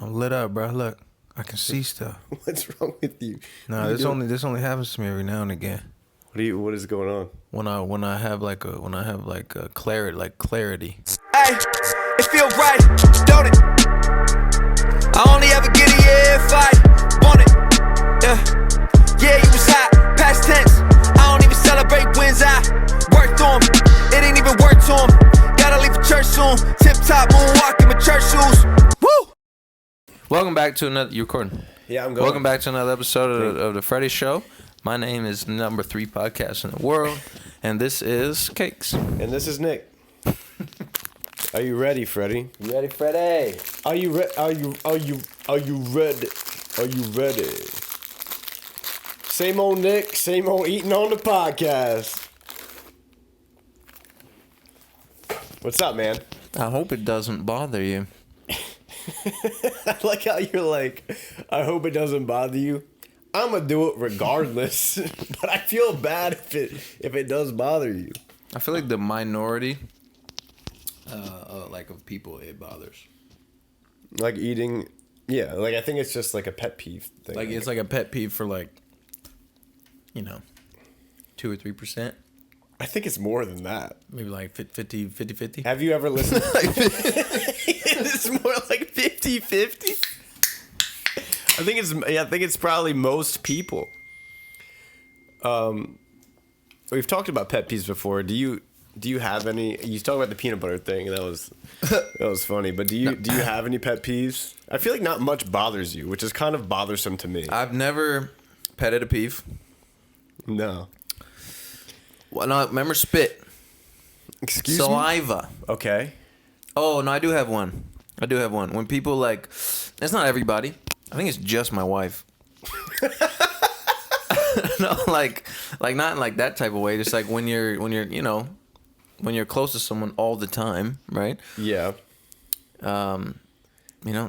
I'm lit up, bro. Look, I can see stuff. What's wrong with you? No, this only happens to me every now and again. What is going on? When I have like a clarity. Hey, it feel right, don't it? I only ever get it, yeah, if I want it. Yeah, you was hot, past tense. I don't even celebrate wins, I worked on 'em. It ain't even work to 'em. Gotta leave for church soon. Tip top, moonwalking with church shoes. Woo! Welcome back to another. You recording? Yeah, I'm going. Welcome back to another episode of the FRDi Show. My name is number 3 podcast in the world, and this is Cakes. And this is Nick. Are you ready, Freddy? You ready, Freddy? Are you ready? Are you ready? Are you ready? Same old Nick, same old eating on the podcast. What's up, man? I hope it doesn't bother you. I like how you're like, I hope it doesn't bother you. I'm gonna do it regardless, but I feel bad if it does bother you. I feel like the minority, of people, it bothers. Like eating, yeah. Like I think it's just like a pet peeve thing. Like it's like a pet peeve for 2 or 3%. I think it's more than that. Maybe like 50-50. Have you ever listened? It's more like 50-50. I think it's probably most people. We've talked about pet peeves before. Do you have any? You talked about the peanut butter thing. That was funny. But do you have any pet peeves? I feel like not much bothers you, which is kind of bothersome to me. I've never petted a peeve. No. Well, no, remember spit. Excuse Saliva. me? Okay. Oh, no, I do have one. When people it's not everybody. I think it's just my wife. No, like not in like that type of way. Just like when you're close to someone all the time, right? Yeah.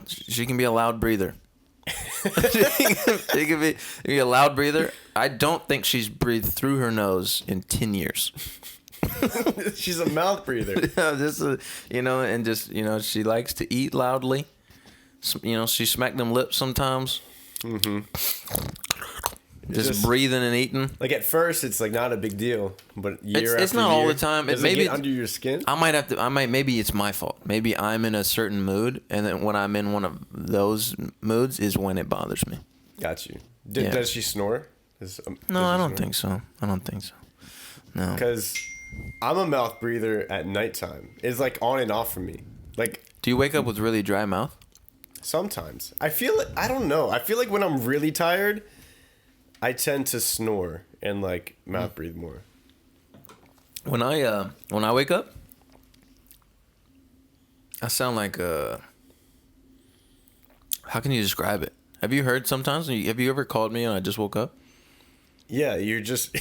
She can be a loud breather. She can be a loud breather. I don't think she's breathed through her nose in 10 years. She's a mouth breather. She likes to eat loudly. She smacked them lips sometimes. Mm-hmm. Just breathing and eating. Like at first, it's like not a big deal, but it's not all the time. Does it get under your skin? Maybe it's my fault. Maybe I'm in a certain mood, and then when I'm in one of those moods is when it bothers me. Got you. Does she snore? No, I don't think so. No. Because I'm a mouth breather at nighttime. It's like on and off for me. Like, do you wake up with really dry mouth? Sometimes. I don't know. I feel like when I'm really tired, I tend to snore and mouth breathe more. When I wake up, I sound like how can you describe it? Have you heard sometimes? Have you ever called me and I just woke up? Yeah, you're just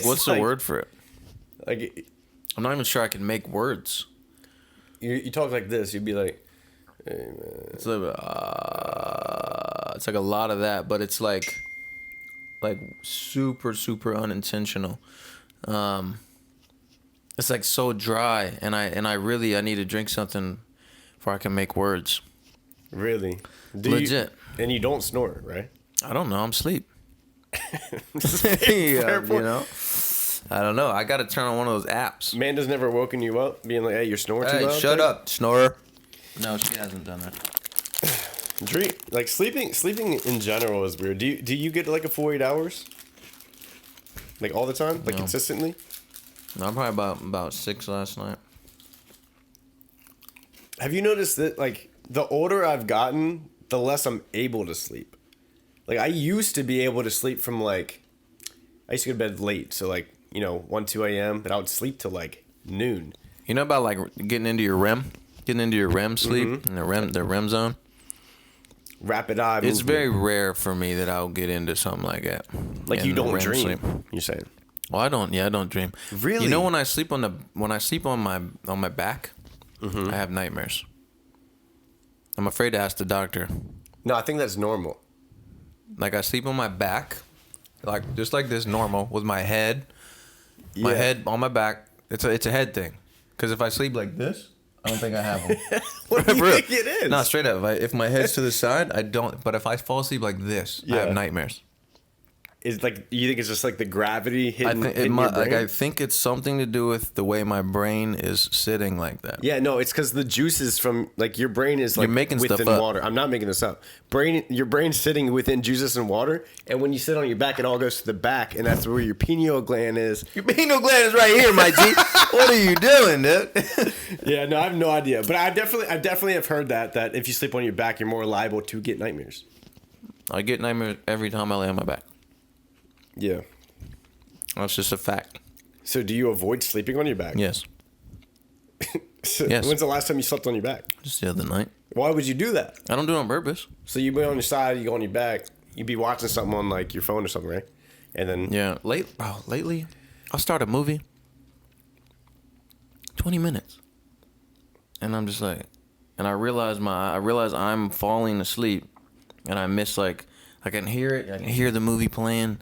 what's the word for it? Like I'm not even sure I can make words. You talk like this. You'd be like, "Hey man." It's like a lot of that, but it's like super super unintentional. It's like so dry, and I need to drink something before I can make words. Really? Legit. And you don't snore, right? I don't know. I'm asleep. Fair point. I don't know. I got to turn on one of those apps. Amanda's never woken you up, being like, "Hey, you're snoring too loud." Shut up, snorer. No, she hasn't done that. Sleeping in general is weird. Do you get a full 8 hours? Like all the time? Like consistently? No, I'm probably about 6 last night. Have you noticed that the older I've gotten, the less I'm able to sleep? Like I used to be able to sleep from I used to go to bed late, so 1, 2 a.m. but I would sleep till noon. You know about getting into your REM sleep, Mm-hmm. and the REM zone? Rapid eye movement. It's very rare for me that I'll get into something like that. You don't dream. Sleep. You're saying? Well, I don't. Yeah, I don't dream. Really? You know, when I sleep on my back, I have nightmares. I'm afraid to ask the doctor. No, I think that's normal. I sleep on my back, just like this, normal, with my head, my head on my back. It's a head thing. Because if I sleep like this, I don't think I have them. What do you think it is? No, straight up. If my head's to the side, I don't. But if I fall asleep like this, I have nightmares. Is like you think it's just like the gravity hitting, I think it's something to do with the way my brain is sitting like that. Yeah, no, it's because the juices from like your brain is like You're making within stuff up. water. I'm not making this up. Your brain's sitting within juices and water, and when you sit on your back, it all goes to the back, and that's where your pineal gland is. Your pineal gland is right here, my G. What are you doing, dude? Yeah, no, I have no idea, but I definitely have heard that if you sleep on your back, you're more liable to get nightmares. I get nightmares every time I lay on my back. Yeah, That's just a fact. so do you avoid sleeping on your back? Yes. Yes. When's the last time you slept on your back? Just the other night. Why would you do that? I don't do it on purpose. So you be on your side, you go on your back, you be watching something on like your phone or something, right? And then Yeah. Lately, I'll start a movie. 20 minutes. And I'm just like, and I realize I'm falling asleep, and I miss like I can hear it. I can hear the movie playing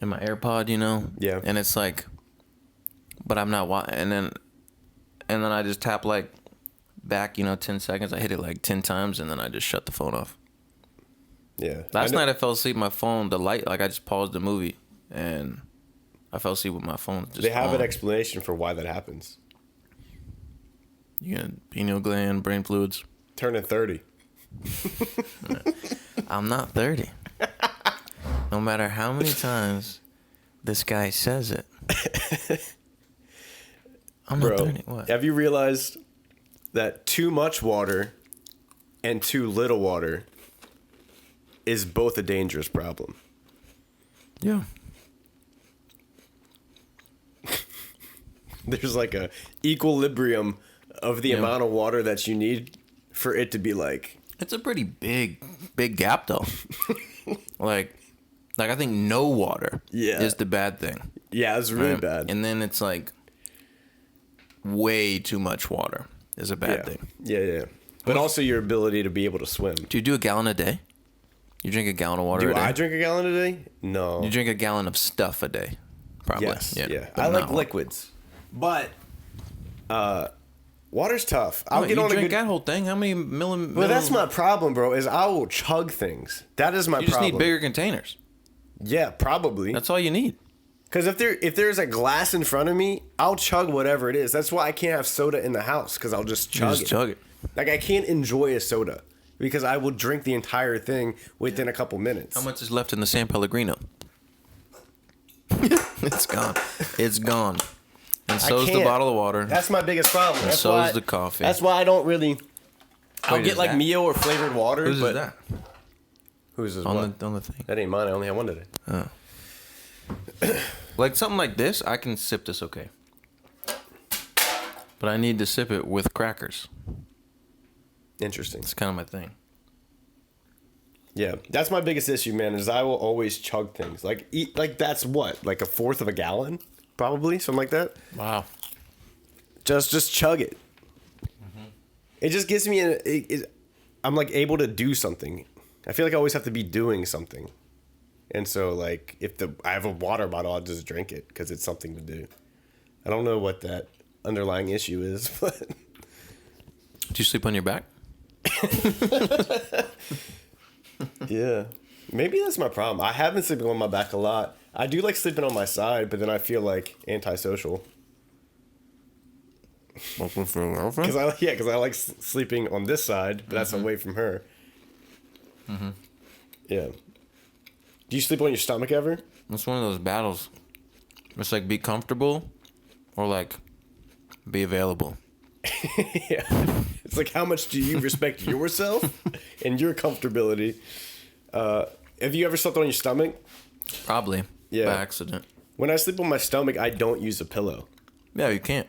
in my AirPod, Yeah. And it's like, but I'm not watching. And then I just tap like back, 10 seconds. I hit it like 10 times, and then I just shut the phone off. Yeah. Last night I fell asleep. My phone, the light, like I just paused the movie, and I fell asleep with my phone just They have on. an explanation for why that happens. You got pineal gland, brain fluids. Turning 30. I'm not 30. No matter how many times this guy says it. I'm not Bro, 30. What? have you realized that too much water and too little water is both a dangerous problem? Yeah. There's like a equilibrium of the amount of water that you need for it to be like... It's a pretty big gap though. like I think no water is the bad thing. Yeah, it's really Right? bad. And then it's like way too much water is a bad thing. Yeah. But also your ability to be able to swim. Do you do a gallon a day? You drink a gallon of water Do a day? I drink a gallon a day? No. You drink a gallon of stuff a day? Probably. Yes. Yeah. but I like not- liquids. But water's tough. I'll I'll get you on a drink good... that whole thing? How many millim... Well, that's my problem, bro, is I will chug things. That is my You just problem. need bigger containers. Yeah, probably. That's all you need. Because if there's a glass in front of me, I'll chug whatever it is. That's why I can't have soda in the house, because I'll just chug it. Like, I can't enjoy a soda, because I will drink the entire thing within a couple minutes. How much is left in the San Pellegrino? It's gone. It's gone. And so's the can't. bottle of water. That's my biggest problem. And That's so why, is the coffee. That's why I don't really... I'll Wait, get is like that- Mio or flavored water. Whose but is that? Whose is On what? the thing. That ain't mine. I only have one today. Like something like this, I can sip this okay. But I need to sip it with crackers. Interesting. It's kind of my thing. Yeah, that's my biggest issue, man. Is I will always chug things. Like eat. Like that's what, like a fourth of a gallon, probably something like that. Wow. Just chug it. It just gives me I'm like able to do something. I feel like I always have to be doing something, and so like if I have a water bottle, I'll just drink it because it's something to do. I don't know what that underlying issue is, but Do you sleep on your back? yeah, maybe that's my problem. I have been sleeping on my back a lot. I do like sleeping on my side, but then I feel like antisocial. Because I like sleeping on this side, but that's away from her. Mm-hmm. Yeah. Do you sleep on your stomach ever? It's one of those battles. It's like be comfortable or like be available. Yeah. It's like, how much do you respect yourself and your comfortability? Have you ever slept on your stomach? Probably. Yeah. By accident. When I sleep on my stomach, I don't use a pillow. Yeah, you can't.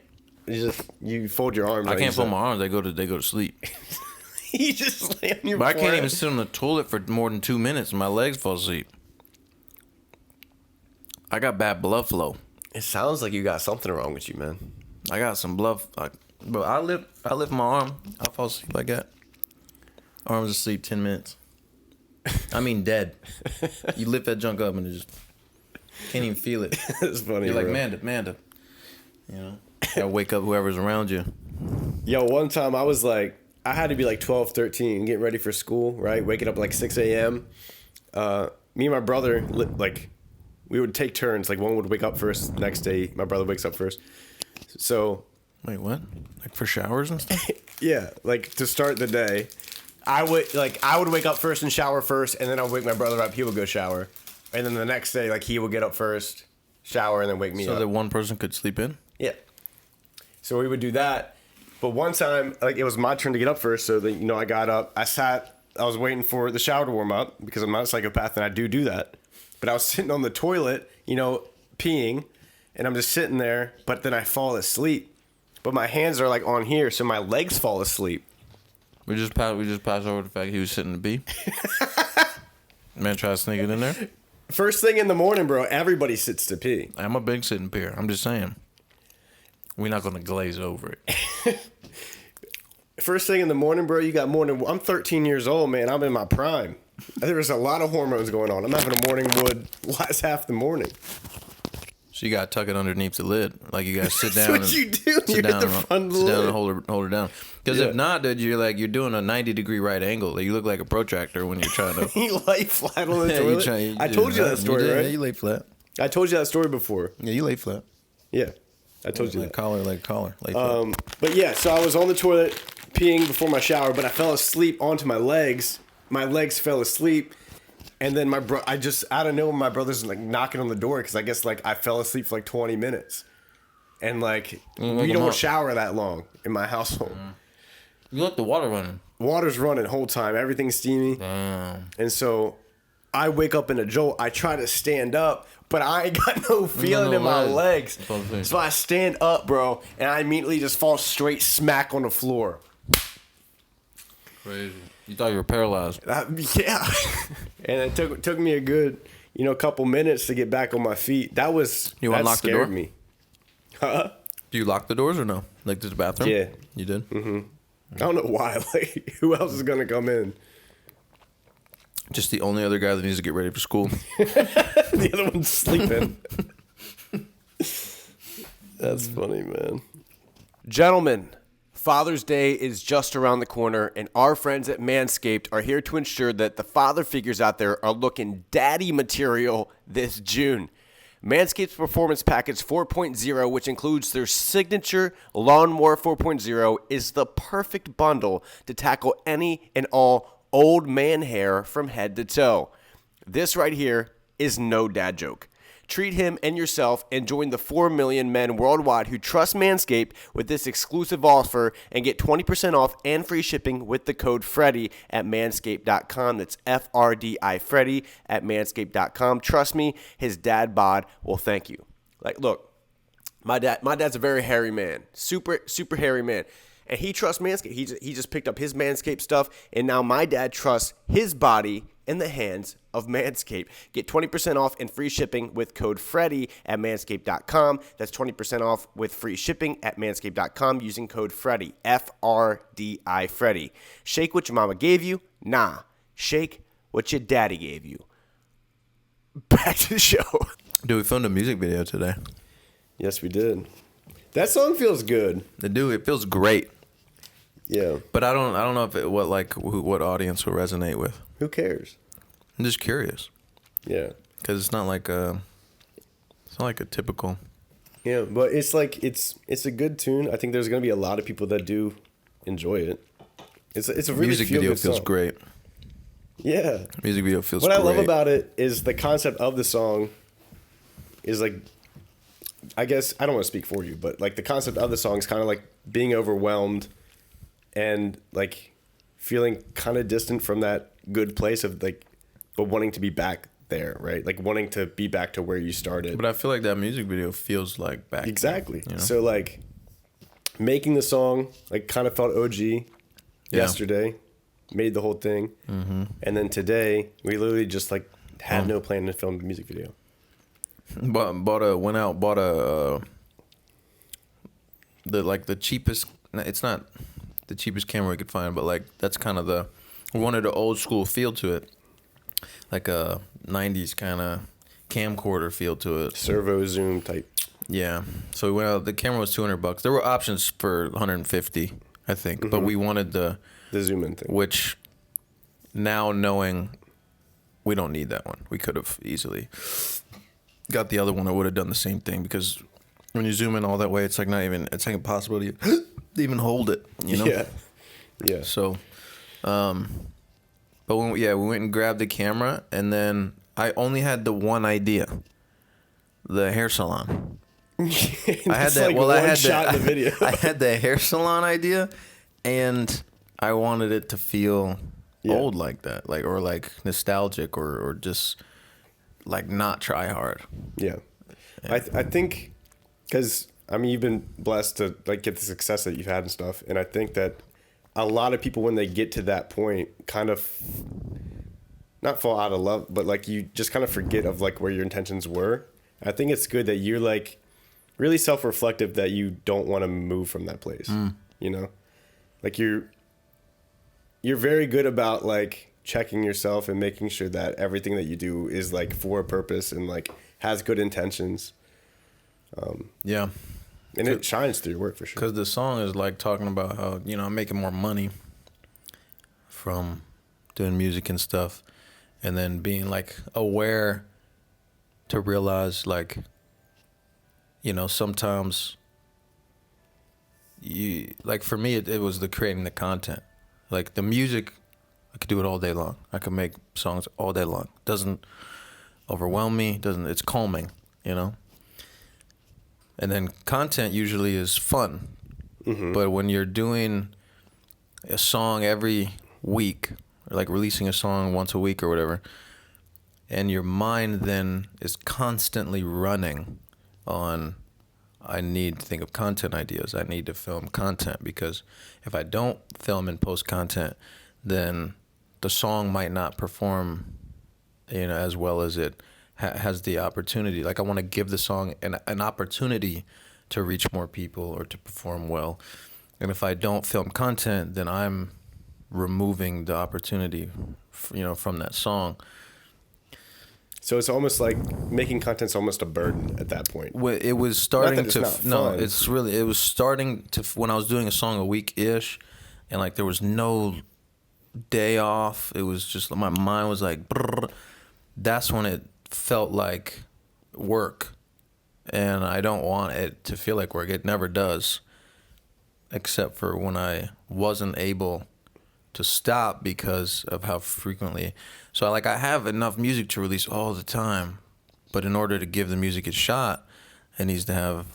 You fold your arms. I can't fold my arms. They go to sleep. You just lay on your But I can't forehead. even sit on the toilet for more than 2 minutes and my legs fall asleep. I got bad blood flow. It sounds like you got something wrong with you, man. I got some blood. Bro, I lift my arm. I fall asleep like that. Arms asleep 10 minutes. I mean dead. You lift that junk up and it just can't even feel it. It's funny. You're like, bro. Manda. You know, gotta wake up whoever's around you. Yo, one time I was like, I had to be like 12, 13, getting ready for school, right? Waking up like 6 a.m. Me and my brother, like, we would take turns. Like, one would wake up first. Next day, my brother wakes up first. So, Wait, what? Like for showers and stuff? yeah, like to start the day, I would wake up first and shower first, and then I'd wake my brother up. He would go shower, and then the next day, like, he would get up first, shower, and then wake me up. So that one person could sleep in? Yeah. So we would do that. But one time, like, it was my turn to get up first, so that, you know, I got up, I was waiting for the shower to warm up, because I'm not a psychopath, and I do that. But I was sitting on the toilet, you know, peeing, and I'm just sitting there, but then I fall asleep. But my hands are, like, on here, so my legs fall asleep. We just passed over the fact he was sitting to pee. Man tried to sneak it in there. First thing in the morning, bro, everybody sits to pee. I'm a big sitting peer. I'm just saying. We're not going to glaze over it. First thing in the morning, bro, you got morning. I'm 13 years old, man. I'm in my prime. There's a lot of hormones going on. I'm having a morning wood last half the morning. So you got to tuck it underneath the lid. Like you got to sit down. That's what you do. Sit down, the front of the sit down lid. and hold her down. Because if not, dude, you're doing a 90-degree right angle. Like, you look like a protractor when you're trying to. You lay flat on the toilet. I told you that story, right? Yeah, you lay flat. I told you that story before. Yeah, you lay flat. Yeah, I told you like that. Collar. Lay flat. But yeah, so I was on the toilet peeing before my shower, but I fell asleep onto my legs. My legs fell asleep. And then I just, out of nowhere, my brother's like knocking on the door because I guess like I fell asleep for like 20 minutes. And like, we don't shower that long in my household. You let the water running. Water's running the whole time. Everything's steamy. Damn. And so I wake up in a jolt. I try to stand up, but I ain't got no feeling in my legs. So I stand up, bro, and I immediately just fall straight smack on the floor. Crazy. You thought you were paralyzed. Yeah. And it took me a good, couple minutes to get back on my feet. That unlocked the door? scared me. Huh? Do you lock the doors or no? Like to the bathroom? Yeah. You did? Mm-hmm. I don't know why. Like, who else is going to come in? Just the only other guy that needs to get ready for school. The other one's sleeping. That's funny, man. Gentlemen, Father's Day is just around the corner, and our friends at Manscaped are here to ensure that the father figures out there are looking daddy material this June. Manscaped's Performance Package 4.0, which includes their signature Lawnmower 4.0, is the perfect bundle to tackle any and all old man hair from head to toe. This right here is no dad joke. Treat him and yourself and join the 4 million men worldwide who trust Manscaped with this exclusive offer and get 20% off and free shipping with the code FRDi at manscaped.com. That's FRDi FRDi at manscaped.com. Trust me, his dad bod will thank you. Like, look, my dad's a very hairy man, super hairy man. And he trusts Manscaped. He just picked up his Manscaped stuff, and now my dad trusts his body in the hands of Manscaped. Get 20% off and free shipping with code FREDDY at manscaped.com. That's 20% off with free shipping at manscaped.com using code FREDDY, F-R-D-I, Freddy. Shake what your mama gave you? Nah. Shake what your daddy gave you. Back to the show. Dude, we filmed a music video today. Yes, we did. That song feels good. It feels great. Yeah. But I don't know if what audience will resonate with. Who cares? I'm just curious. Yeah. Because it's not like a typical. Yeah, but it's like it's a good tune. I think there's gonna be a lot of people that do enjoy it. It's a really music video feels song. great. Yeah. Music video feels what great. I love about it is the concept of the song is like, I guess I don't want to speak for you, but like the concept of the song is kind of like being overwhelmed and like feeling kind of distant from that good place of like, but wanting to be back there, right? Like wanting to be back to where you started. But I feel like that music video feels like back. Exactly. There, So like making the song, like kind of felt OG yesterday, made the whole thing. Mm-hmm. And then today we literally just like had no plan to film the music video. Bought the cheapest. It's not the cheapest camera we could find, but like that's kind of wanted an old school feel to it, like a '90s kind of camcorder feel to it. Servo zoom type. Yeah. So we went out. The camera was $200. There were options for $150, I think. But we wanted the zoom in thing. which now knowing we don't need that one. We could have easily got the other one. I would have done the same thing, because when you zoom in all that way, it's like it's like impossible to even hold it, you know? Yeah. So, but when we went and grabbed the camera, and then I only had the one idea, the hair salon. I had that. Like I had shot in the video. I had the hair salon idea, and I wanted it to feel old like that, like, or like nostalgic, or just like not try hard. Yeah. I think, because I mean, you've been blessed to like get the success that you've had and stuff, and I think that a lot of people, when they get to that point, kind of not fall out of love, but like you just kind of forget of like where your intentions were. I think it's good that you're like really self-reflective, that you don't want to move from that place. You know, like you're very good about like checking yourself and making sure that everything that you do is like for a purpose and like has good intentions. Yeah. And it shines through your work for sure. Because the song is like talking about how, you know, I'm making more money from doing music and stuff, and then being like aware to realize, like, you know, sometimes you, like, for me, it was the creating the content. Like the music, I could do it all day long. I could make songs all day long. Doesn't overwhelm me. It's calming, you know? And then content usually is fun. But when you're doing a song every week, or like releasing a song once a week or whatever, and your mind then is constantly running on, I need to think of content ideas. I need to film content, because if I don't film and post content, then the song might not perform, you know, as well as it has the opportunity. Like I want to give the song an opportunity to reach more people or to perform well. And if I don't film content, then I'm removing the opportunity, you know, from that song. So it's almost like making content's almost a burden at that point. It was starting to fun. It was starting to, when I was doing a song a week ish, and like there was no day off. It was just, my mind was like, brrr. That's when it felt like work, and I don't want it to feel like work. It never does, except for when I wasn't able to stop because of how frequently. So I have enough music to release all the time, but in order to give the music a shot, it needs to have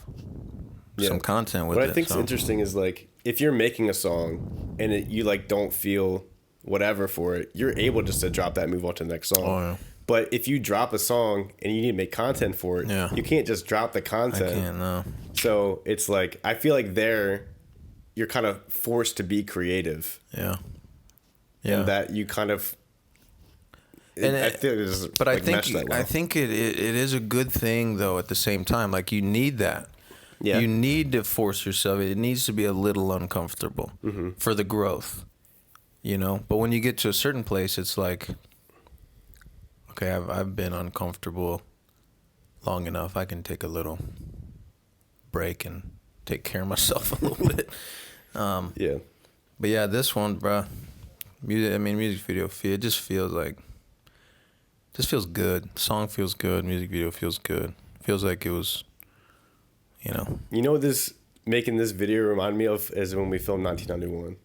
some content with it. What I think's interesting is like, if you're making a song and you like don't feel whatever for it, you're able just to drop that, move on to the next song. Oh, yeah. But if you drop a song and you need to make content for it, you can't just drop the content. I can't, no. So it's like, I feel like you're kind of forced to be creative. Yeah. And that you kind of, I think it is a good thing though at the same time. Like you need that. Yeah. You need to force yourself. It needs to be a little uncomfortable for the growth. You know? But when you get to a certain place, it's like, okay, I've been uncomfortable long enough. I can take a little break and take care of myself a little bit. Yeah. But yeah, this one, bruh, music video, it just feels like, feels good. Song feels good. Music video feels good. Feels like it was, you know. You know what making this video remind me of is when we filmed 1991.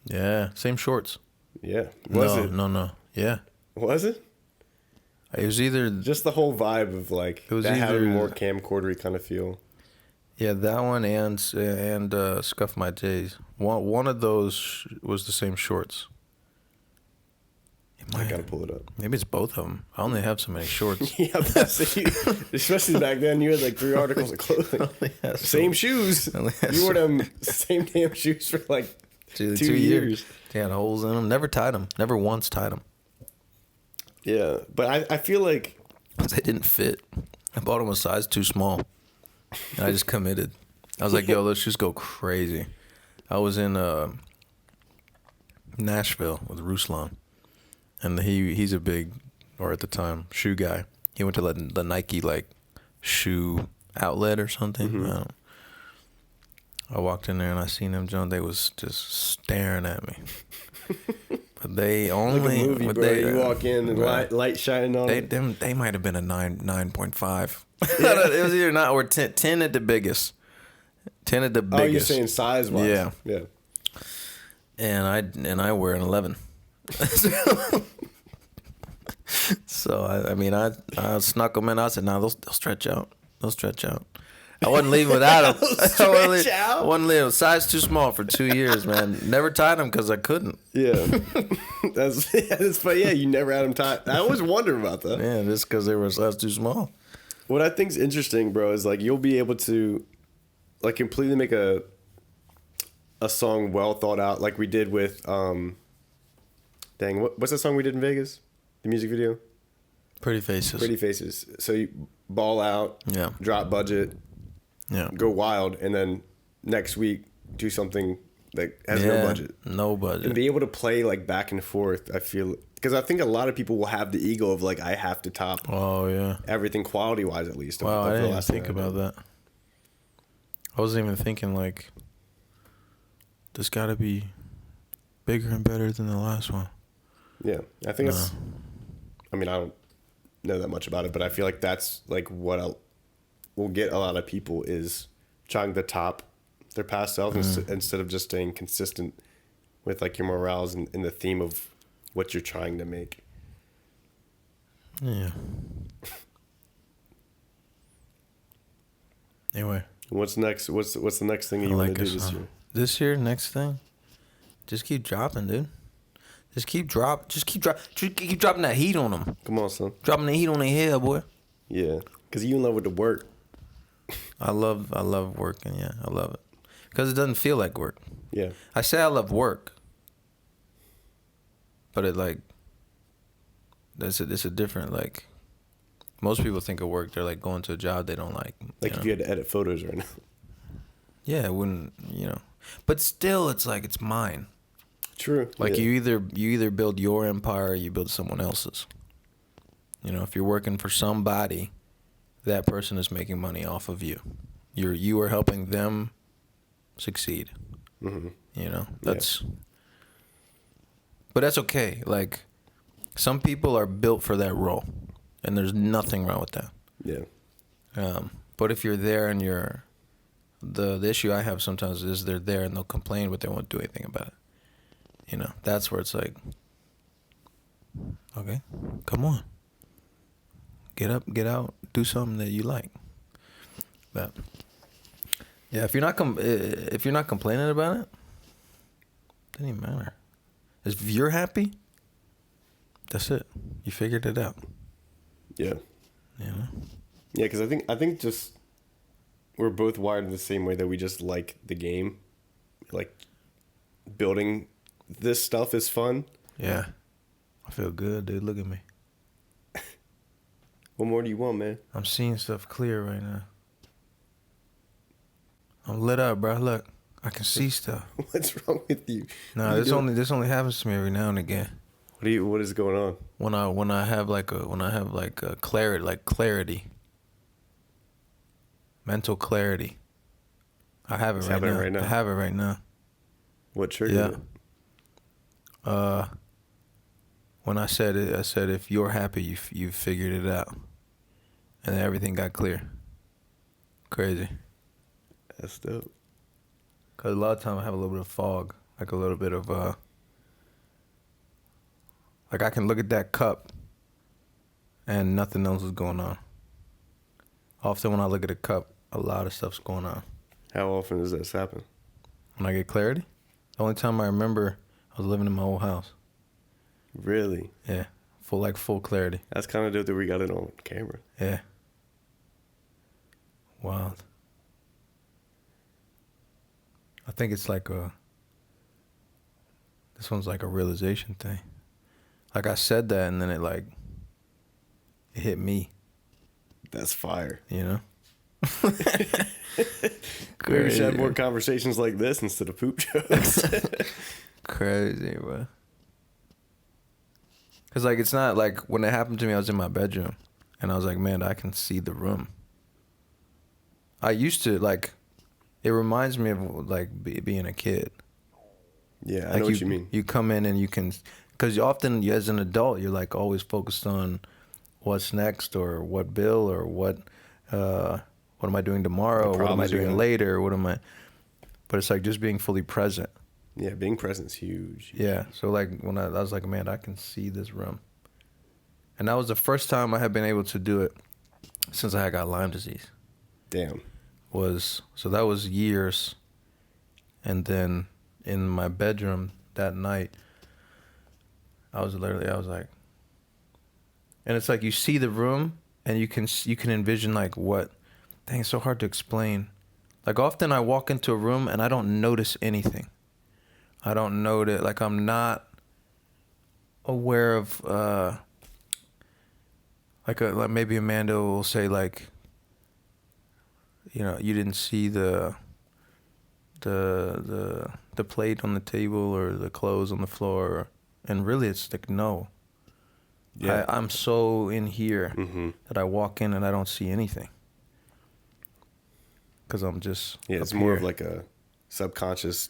Yeah, same shorts. Yeah. Was it? No. Yeah. Was it? It was either just the whole vibe of like it was that either having more camcordery kind of feel. Yeah, that one and Scuff My Days. One of those was the same shorts. I gotta pull it up. Maybe it's both of them. I only have so many shorts. Yeah, especially back then, you had like 3 articles of clothing. Same shoes. You wore them same damn shoes for like 2 years. They had holes in them. Never tied them. Never once tied them. Yeah, but I feel like they didn't fit. I bought them a size too small, and I just committed. I was like, "Yo, let's just go crazy." I was in Nashville with Ruslan, and he's a big, or at the time, shoe guy. He went to the Nike like shoe outlet or something. I walked in there and I seen them Jones. They was just staring at me. But they only like a movie, but bro. they, You walk in and light shining on it. They might have been a 9.5. It was either 9 or 10 at the biggest. 10 at the biggest. Oh, you're saying size wise? Yeah. Yeah. And I wear an 11. So I snuck them in. I said, "No, they'll stretch out. They'll stretch out." I wasn't leaving without them. I wasn't leaving. Size too small for 2 years, man. Never tied them because I couldn't. Yeah. That's funny. Yeah, you never had them tied. I always wonder about that. Yeah, just because they were a size too small. What I think's interesting, bro, is like you'll be able to like completely make a song well thought out, like we did with what's that song we did in Vegas? The music video? Pretty Faces. So you ball out, Yeah. drop budget, Yeah. go wild, and then next week do something that has no budget. No budget. And be able to play like back and forth, I feel, because I think a lot of people will have the ego of like, I have to top Oh, yeah. everything quality wise, at least. Wow, I the didn't even last think thing I about did. that. I wasn't even thinking like, this got to be bigger and better than the last one. Yeah, I think it's. I mean, I don't know that much about it, but I feel like that's like what will get a lot of people is trying to top their past selves instead of just staying consistent with like your morals and the theme of what you're trying to make. Yeah. Anyway. What's next? What's the next thing you want to do this year? This year, next thing, just keep dropping, dude. Just keep dropping that heat on them. Come on, son. Dropping the heat on their head, boy. Yeah, because you in love with the work. I love working. Yeah, I love it because it doesn't feel like work. Yeah. I say I love work, but it's a different like. Most people think of work, they're like going to a job they don't like. Like if you had to edit photos right now. Yeah, it wouldn't, But still, it's like it's mine. True. Like yeah. you either build your empire or you build someone else's. If you're working for somebody, that person is making money off of you. You are helping them succeed. Mm-hmm. That's. But that's okay. Like, some people are built for that role, and there's nothing wrong with that. Yeah. But if you're there and you're, the issue I have sometimes is they're there and they'll complain, but they won't do anything about it. That's where it's like, okay, come on, get up, get out, do something that you like. But yeah, if you're not complaining about it, it doesn't even matter. If you're happy, that's it. You figured it out. Yeah. Yeah, because I think just we're both wired in the same way that we just like the game. Like building this stuff is fun. Yeah. I feel good, dude. Look at me. What more do you want, man? I'm seeing stuff clear right now. I'm lit up, bro. Look, I can see stuff. What's wrong with you? No, this only happens to me every now and again. What is going on? When I have a clarity. Mental clarity. I have it right now. I have it right now. What triggered it? When I said it, I said if you're happy, you figured it out, and then everything got clear. Crazy. That's dope. Cause a lot of times I have a little bit of fog, like a little bit of like I can look at that cup, and nothing else is going on. Often when I look at a cup, a lot of stuff's going on. How often does this happen? When I get clarity, the only time I remember, I was living in my old house. Really? Yeah, full clarity. That's kind of dope that we got it on camera. Yeah. Wild. I think it's like this one's like a realization thing. Like I said that and then it hit me. That's fire. Maybe we should have more conversations like this instead of poop jokes. Crazy, bro. Cause it's not like when it happened to me, I was in my bedroom and I was like, man, I can see the room. I used to it reminds me of like being a kid. Yeah, I Like know what you mean. You come in and you can, because often as an adult, you're like always focused on what's next or what bill or what am I doing tomorrow? What am I doing later? What am I? But it's like just being fully present. Yeah, being present's huge. Yeah. So like when I was like, man, I can see this room. And that was the first time I had been able to do it since I had got Lyme disease. Damn. So that was years. And then in my bedroom that night, I was like, and it's like you see the room and you can envision like what, dang, it's so hard to explain. Like often I walk into a room and I don't notice anything. I don't notice, like I'm not aware of, like maybe Amanda will say like, you know, you didn't see the plate on the table or the clothes on the floor, and really it's like no. Yeah. I'm so in here that I walk in and I don't see anything because I'm just it's more of like a subconscious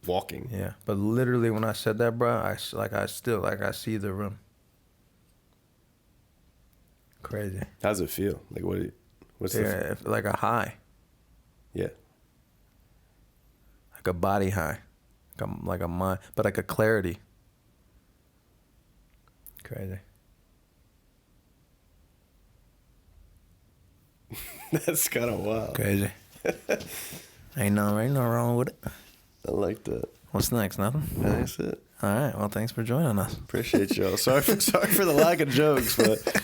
walking. Yeah, but literally when I said that, bro, I see the room. Crazy. How does it feel? Like what's like a high. Yeah. Like a body high, like a mind, but like a clarity. Crazy. That's kind of wild. Crazy. ain't no wrong with it. I like that. What's next? Nothing. That's it. All right. Well, thanks for joining us. Appreciate y'all. Sorry for the lack of jokes, but